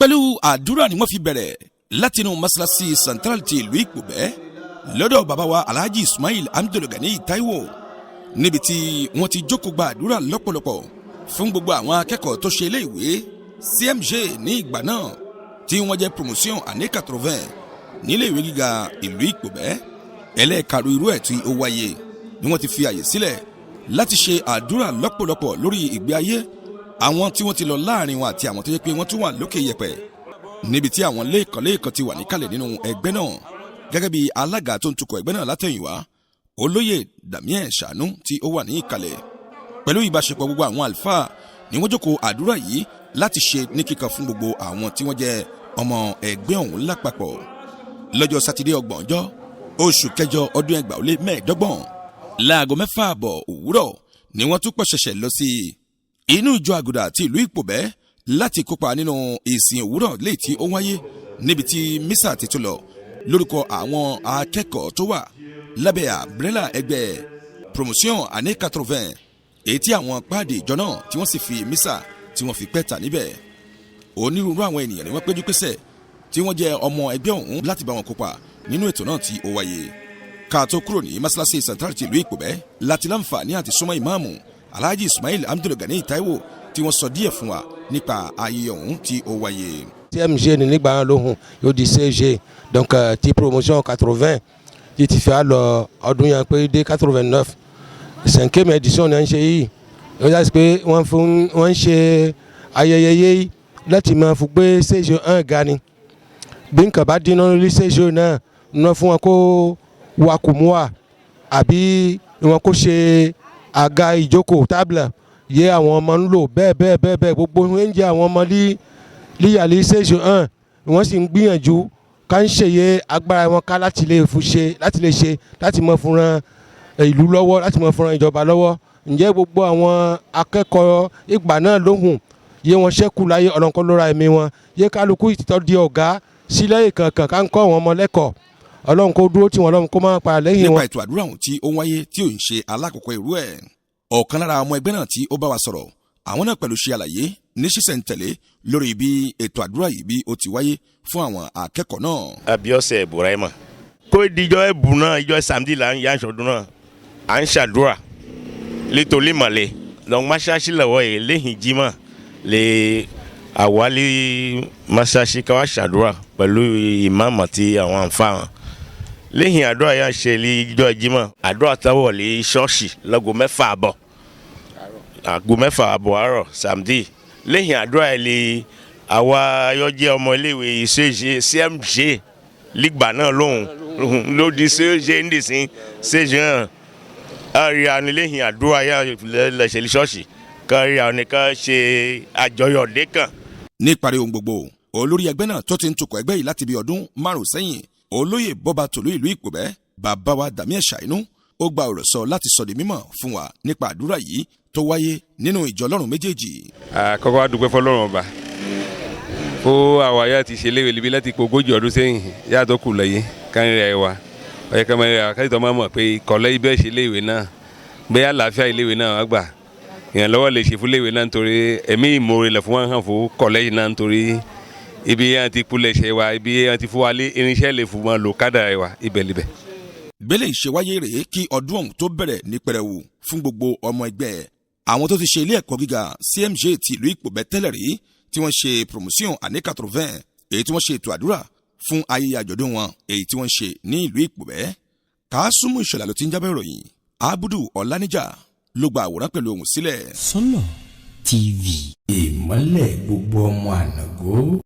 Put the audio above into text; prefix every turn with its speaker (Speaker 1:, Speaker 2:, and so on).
Speaker 1: pẹ̀lú àdúrà ni wọ́n fi bẹ̀rẹ̀ látinú mọ́sálásí central ti ìlú Ìpòbẹ́ lọ́dọ̀ bàbá wa Alhaji Ismail Abdulgani Taiwo níbi tí wọ́n ti jókòó gba àdúrà lọ́pọ̀lọpọ̀ fún gbogbo àwọn akẹ́kọ̀ọ́ tó ṣe iléèwé CMJ ní ìgbà náà tí wọ́n jẹ́ promotion année 80 níléèwé gíga ìlú Ìpòbẹ́ ẹlẹ́ẹ̀karùn irú ẹ̀ tí ó wáyé ni wọ́n ti fi àyè sílẹ̀ láti ṣe àdúrà lọ́pọ̀lọpọ̀ lórí ìgbé ayé àwọn tí wọ́n ti lọ láàrin wọn àti àwọn tó yẹ pé wọ́n tún wà lókè yẹ̀pẹ̀ níbi tí àwọn lẹ́ẹ̀kan ti wà níkàlẹ̀ nínú ẹgbẹ́ náà gẹ́gẹ́ bí alága tó ń tukọ̀ ẹgbẹ́ náà látẹ̀yìnwá olóyè Damien Ṣàánú tí ó wà ní ìkàlẹ̀ pẹ̀lú ìbáṣepọ̀ gbogbo àwọn àlùfáà ni wọ́n jókòó àdúrà yìí láti ṣe ní kíkan fún gbogbo àwọn tí wọ́n jẹ́ ọmọ ẹgbẹ́ ọ̀hún lápapọ̀ lọ́jọ́ sátidé 30 oṣù kẹjọ ọdún 2015 láago 6:30 òwúrọ̀ ni wọ́n tún pọ̀ṣẹ̀ṣẹ̀ lọ sí inú ìjọ àgùdà àti ìlú Ìpòbẹ́ láti kópa nínú ìsìn òwúrọ̀ léyìí tí ó wáyé níbi tí mísà ti tún lọ lórúkọ àwọn akẹ́kọ̀ọ́ tó wà lábẹ́ àbúrẹ́là ẹgbẹ́ promotion année 80 èyí tí àwọn páàdì ìjọ náà tí wọ́n sì fi mísà tí wọ́n fi pẹ́ta níbẹ̀ onírúurú àwọn ènìyàn ni wọ́n péjú pésẹ̀ tí wọ́n jẹ́ ọmọ ẹgbẹ́ ọ̀hún láti bá wọn kópa nínú ètò náà tí ó wáyé ká tó kúrò ní mọ́sálásí central ti ìlú Ìpòbẹ́ láti láǹfààní àti súnmọ́ ìmáàmù Alhaji Ismail Abdulgani Taiwo tí wọ́n sọ díẹ̀ fún wa nípa ayẹyẹ ọ̀hún tí ó wáyé.
Speaker 2: CMG ní nígbà lóhùn yóò di CG donc ti promotion 80 ti ti fi lọ ọdún yẹn pé dé 89 5e édition ní à ń ṣe yìí ó yà sí pé wọ́n ń ṣe ayẹyẹ yìí láti máa fún gbé CG 1 ga ni bí nǹkan bá dín náà lórí CG náà ná fún wọn kó wakùmùwà àbí wọn kó ṣe àga ìjókòó tábìlì yé àwọn ọmọ ń lò bẹ́ẹ̀ gbogbo oúnjẹ àwọn ọmọ líyàlí CG 1 wọ́n sì ń gbìyànjú ká ń ṣèyẹ agbára wọn ká láti lè ṣe láti mọ fúnra ìlú lọ́wọ́ láti mọ fúnra ìjọba lọ́wọ́ ǹjẹ́ gbogbo àwọn akẹ́kọ̀ọ́ ìgbà náà lóhùn yé wọn ṣẹ́kù láyé ọ̀nàkọ́ lóra ẹ̀mí wọn yé kálukú ìtìtọ́ di ọ̀gá sílẹ̀ ìkànkàn ká ń kọ́ àwọn ọmọ lẹ́kọ̀ọ́ ọlọ́run kó dúró tí wọn ọlọ́run kó máa pa lẹ́yìn wọn.
Speaker 1: nípa ètò àdúrà ọ̀hún tí ó wáyé tí ò ń ṣe alákọ̀ọ́kọ́ irú ẹ̀ ọ̀kan lára ọmọ ẹgbẹ́ náà tí ó bá wa sọ̀rọ̀ àwọn náà pẹ̀lú ṣe àlàyé ní ṣísẹ̀ntẹ̀lé lórí bí ètò àdúrà yìí bí ó ti wáyé fún àwọn akẹ́kọ̀ọ́ náà.
Speaker 3: Abiose Burahima kó dijọ́ ẹ̀bùn náà ìjọ samedi là ń yá aṣọ́dún náà à ń ṣàdúrà létòlí mọ̀lẹ́ lọ́n máṣáṣí lọ́wọ́ yìí lẹ́yìn jímọ̀ lè àwálé máṣáṣí káwá ṣàdúrà pẹ̀lú ìmáàmù àti àwọn àǹfààní lẹ́yìn àdúrà yà ṣe lé ìjọ jímọ̀ àdúrà táwọ̀ lé ṣọ́ọ̀ṣì lọ́gọ́ 6:30 àgọ́ 6:30 àárọ̀ samedi lẹ́yìn àdúrà yà lé àwa ayọ́jẹ́ ọmọ iléèwé CMJ lígbà náà lóhùn lòdì CMJ ndìsín CMJ náà àrí àwọn lẹ́yìn àdúrà yà lẹ́sẹ̀ lé ṣọ́ọ̀ṣì kárí àwọn nìkan ṣe àjọyọ̀ dẹ́kàn.
Speaker 1: ní ìparí ohun gbogbo olórí ẹgbẹ́ náà tó ti ń tukọ̀ ẹgbẹ́ yìí láti bí ọdún 5 sẹ́yìn olóyè bọ́ba tòlú ìlú Ìpòbẹ́ bàbá wa Damien Ṣàánú ó gba ọ̀rọ̀ sọ láti sọ di mímọ̀ fún wa nípa àdúrà yìí tó wáyé nínú ìjọ Ọlọ́run méjèèjì.
Speaker 4: àkọ́kọ́ adúpẹ́ fọlọ́run ọba fún àwa yá ti ṣe léwé libi láti pé 40 ọdún sẹ́yìn yá tó kù lẹ́yìn kárin rẹ̀ wa ọ̀yẹ́ kan mẹ́rin àkàtúntò máa mọ̀ pé ìkọ̀lẹ́ ibẹ̀ ṣe léwé náà bẹ́ẹ̀ àlàáfíà iléwé náà wá gbà ìrànlọ́wọ́ lè ṣe fún léwé náà nítorí ẹ̀mí ìmoore lẹ̀ fún wọn hàn fún kọ̀lẹ́ yìí náà nítorí ibi yẹn ti kulẹ̀ ṣe wa ibi yẹn ti fún wa lé irinṣẹ́ lè fún wọn lò kádà wa ibẹ̀ libẹ̀.
Speaker 1: bẹ́lẹ̀ ìṣèwáyé rèé kí ọdún ọ̀hún tó bẹ̀rẹ̀ ní pẹrẹwu fún gbogbo ọmọ ẹgbẹ́ àwọn tó ti ṣe ilé ẹ̀kọ́ gíga CMJ ti ìlú Ìpòbẹ́ tẹ́lẹ̀ rí tí wọ́n ṣe promotion année 80 èyí tí wọ́n ṣe ètò àdúrà fún ayẹyẹ àjọ̀dún wọn èyí tí wọ́n ṣe ní ìlú Ìpòbẹ́. Kàásùmù Ìṣọ̀lá ló ti ń jábọ̀ ìròyìn Abudu Ọláníjà ló gba àwòrán pẹ̀lú ohùn sílẹ̀.
Speaker 5: Sọ́nà TV ìmọ́lẹ̀ gbogbo ọmọ ànàgó.